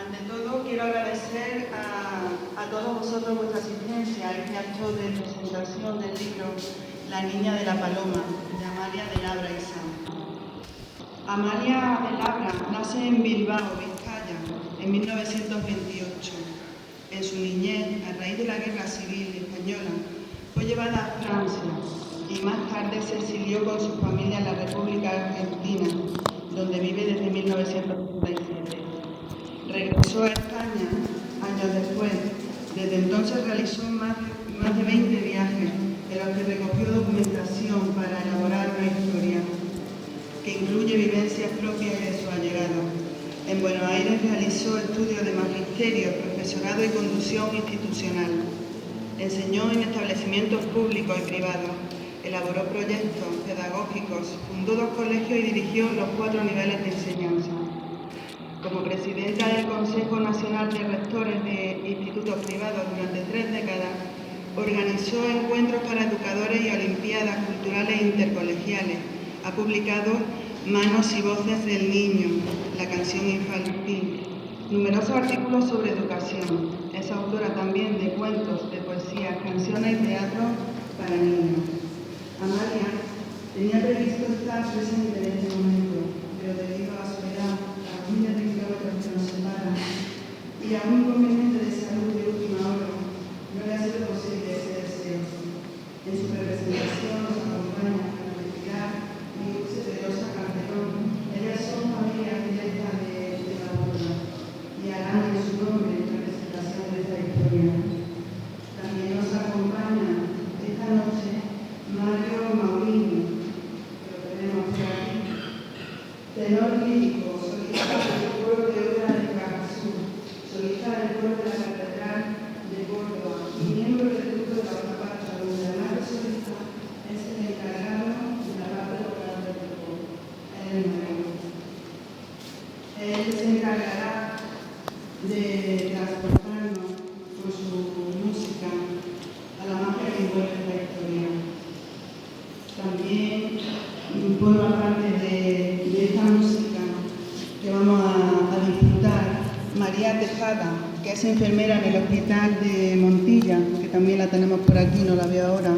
Ante todo, quiero agradecer a todos vosotros vuestra asistencia a este acto de presentación del libro La niña de la paloma, de Amalia de Labra y Sanz. Amalia de Labra nace en Bilbao, Vizcaya, en 1928. En su niñez, a raíz de la Guerra Civil Española, fue llevada a Francia y más tarde se exilió con su familia en la República Argentina, donde vive desde 1977. Regresó a España años después. Desde entonces realizó más de 20 viajes en los que recogió documentación para elaborar una historia que incluye vivencias propias de su allegado. En Buenos Aires realizó estudios de magisterio, profesorado y conducción institucional. Enseñó en establecimientos públicos y privados. Elaboró proyectos pedagógicos, fundó 2 colegios y dirigió los 4 niveles de enseñanza. Como presidenta del Consejo Nacional de Rectores de Institutos Privados durante 3 décadas, organizó encuentros para educadores y olimpiadas culturales intercolegiales. Ha publicado Manos y Voces del Niño, la canción infantil, numerosos artículos sobre educación. Es autora también de cuentos, de poesía, canciones y teatro para niños. Amalia tenía previsto estar presente en este momento, pero debido a su edad, a miles de kilómetros que nos separan y a un inconveniente de salud de última hora, no le ha sido posible ese deseo. En su representación nos acompaña la felicidad y Dulce de Rosa Calderón. Ellas son familias directas de la boda y harán en su nombre la presentación de esta historia. También nos acompaña esta noche Mario Maurino, que lo tenemos por aquí, tenor lírico, solista del coro de obra de Cajasú, solista del coro de la Catedral de Córdoba y miembro del grupo de la Zapata, donde además de solista es el encargado de la parte vocal del grupo, el nuevo. Él se encargará de transportarnos con su música a la magia que envuelve la historia. También forma parte de esta música que vamos a disfrutar María Tejada, que es enfermera en el hospital de Montilla, que también la tenemos por aquí, no la veo ahora,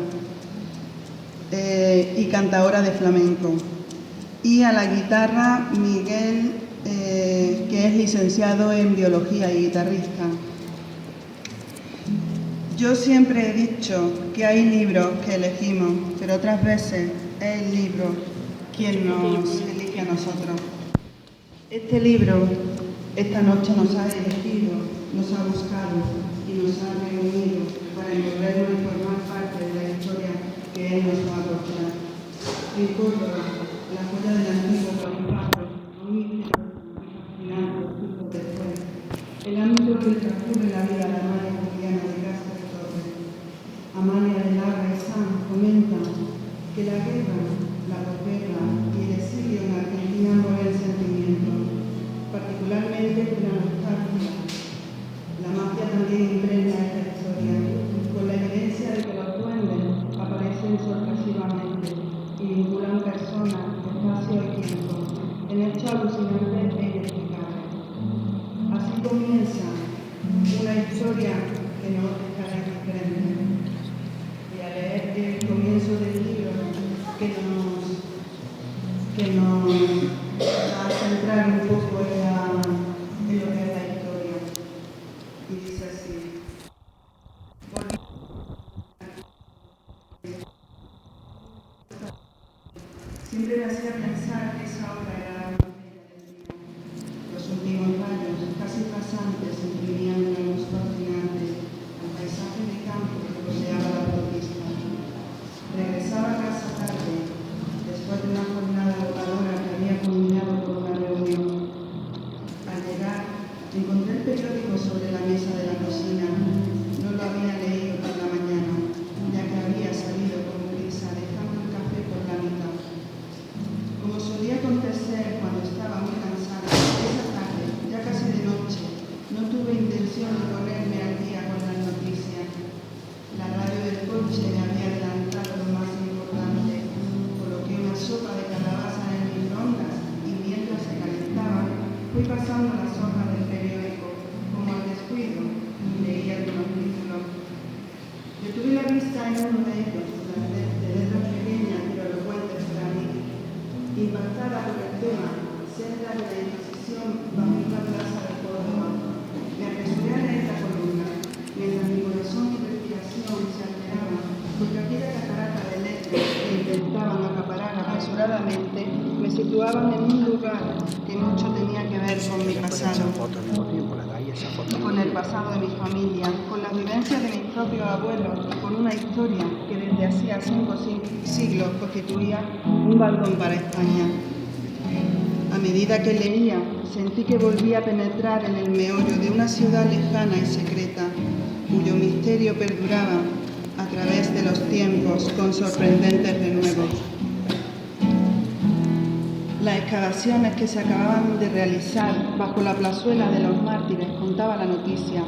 y cantadora de flamenco. Y a la guitarra Miguel, que es licenciado en biología y guitarrista. Yo siempre he dicho que hay libros que elegimos, pero otras veces es el libro quien nos elige a nosotros. Este libro esta noche nos ha elegido, nos ha buscado y nos ha reunido para envolvernos y formar parte de la historia que él nos va a contar. En Córdoba, la joya del antiguo Bonifacio, un misterio fascinante justo después. El ámbito que transcurre la vida de Amalia Juliana de Cáceres Torres. Amalia de Labra y Sanz comenta que la guerra, la posguerra y el exilio en Argentina mueven sentimientos, particularmente de la nostalgia. La magia también impregna esta historia, con la evidencia de que los duendes aparecen sorpresivamente y vinculan personas, espacio y tiempo en hechos alucinantes e inexplicables. Así comienza una historia que no dejará indiferente. Y al leer el comienzo del libro que nos va a centrar un poco en lo que es la historia. Y dice así. Siempre me hacía pensar que esa obra era la botella del día. Los últimos rayos, casi pasantes, se imprimían en la luz fascinante al paisaje de campo que rodeaba la autopista. Regresaba a casa tarde, después de una jornada agotadora que había culminado con una reunión. Al llegar, encontré el periódico sobre la mesa de la cocina. No lo había leído por la mañana, ya que había salido con prisa, dejando el café por la mitad. Como solía acontecer cuando estaba muy cansada, esa tarde, ya casi de noche, no tuve intención de ponerme al día con las noticias. La radio del coche me había adelantado lo más importante. Coloqué una sopa de calabaza en el microondas y mientras se calentaba, fui pasando las hojas del periódico impactada por el tema, celda de la Inquisición bajo una plaza de Córdoba, me apresuré a leer la columna, mientras mi corazón y respiración se alteraban, porque aquella catarata de letras que intentaban acaparar apresuradamente me situaban en un lugar que mucho tenía que ver con mi pasado, con el pasado de mi familia, con las vivencias de mis propios abuelos, con una historia que desde hacía 5 siglos constituía un baldón para España. A medida que leía, sentí que volvía a penetrar en el meollo de una ciudad lejana y secreta, cuyo misterio perduraba a través de los tiempos con sorprendentes renuevos. Las excavaciones que se acababan de realizar bajo la plazuela de los Mártires, contaba la noticia,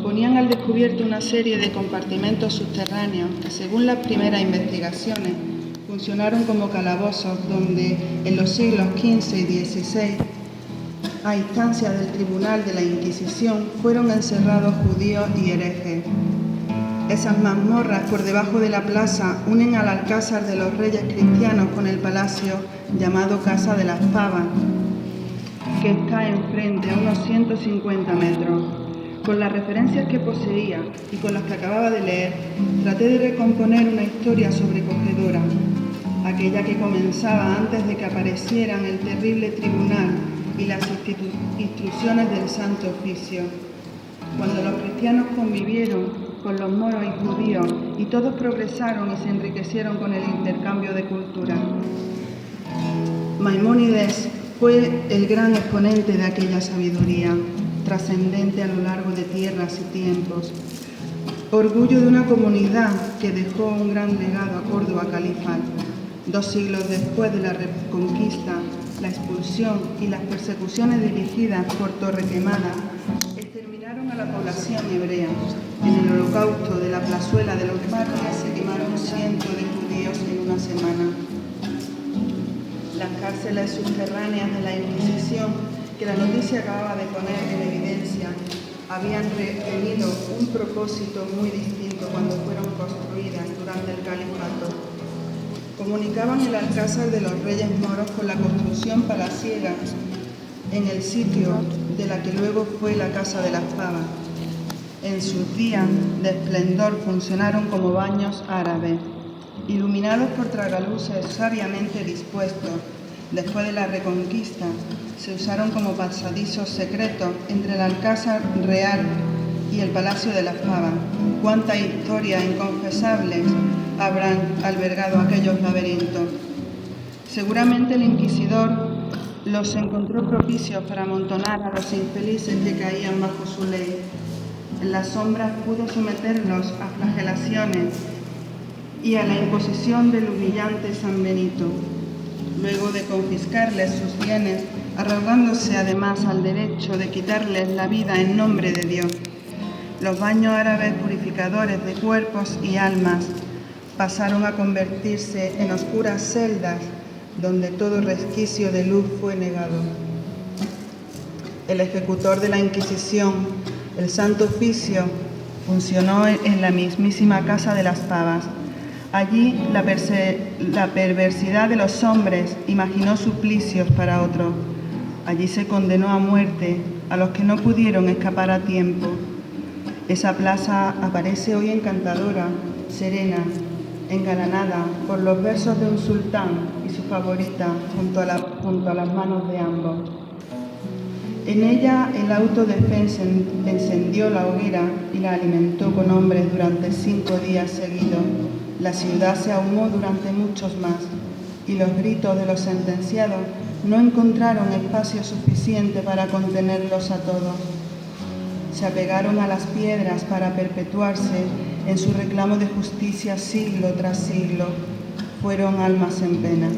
ponían al descubierto una serie de compartimentos subterráneos que, según las primeras investigaciones, funcionaron como calabozos donde en los siglos XV y XVI, a instancia del Tribunal de la Inquisición, fueron encerrados judíos y herejes. Esas mazmorras por debajo de la plaza unen al alcázar de los reyes cristianos con el palacio llamado Casa de las Pavas, que está enfrente a unos 150 metros. Con las referencias que poseía y con las que acababa de leer, traté de recomponer una historia sobrecogedora, aquella que comenzaba antes de que aparecieran el terrible tribunal y las instrucciones del Santo Oficio. Cuando los cristianos convivieron con los moros y judíos y todos progresaron y se enriquecieron con el intercambio de cultura. Maimónides fue el gran exponente de aquella sabiduría, trascendente a lo largo de tierras y tiempos. Orgullo de una comunidad que dejó un gran legado a Córdoba Califal. 2 siglos después de la Reconquista, la expulsión y las persecuciones dirigidas por Torrequemada exterminaron a la población hebrea. En el holocausto de la plazuela de los Mártires se quemaron cientos de judíos en una semana. Las cárceles subterráneas de la Inquisición, que la noticia acababa de poner en evidencia, habían tenido un propósito muy distinto cuando fueron construidas durante el califato. Comunicaban el alcázar de los reyes moros con la construcción palaciega en el sitio de la que luego fue la Casa de las Pavas. En sus días de esplendor funcionaron como baños árabes, iluminados por tragaluces sabiamente dispuestos. Después de la Reconquista, se usaron como pasadizos secretos entre el Alcázar Real y el Palacio de las Pavas. Cuántas historias inconfesables habrán albergado aquellos laberintos. Seguramente el inquisidor los encontró propicios para amontonar a los infelices que caían bajo su ley. En las sombras pudo someterlos a flagelaciones y a la imposición del humillante San Benito, luego de confiscarles sus bienes, arrogándose además al derecho de quitarles la vida en nombre de Dios. Los baños árabes purificadores de cuerpos y almas pasaron a convertirse en oscuras celdas donde todo resquicio de luz fue negado. El ejecutor de la Inquisición, el Santo Oficio, funcionó en la mismísima Casa de las Pavas. Allí la perversidad de los hombres imaginó suplicios para otros. Allí se condenó a muerte a los que no pudieron escapar a tiempo. Esa plaza aparece hoy encantadora, serena, engalanada por los versos de un sultán y su favorita junto a las manos de ambos. En ella el auto de fe encendió la hoguera y la alimentó con hombres durante 5 días seguidos. La ciudad se ahumó durante muchos más y los gritos de los sentenciados no encontraron espacio suficiente para contenerlos a todos. Se apegaron a las piedras para perpetuarse en su reclamo de justicia siglo tras siglo. Fueron almas en pena.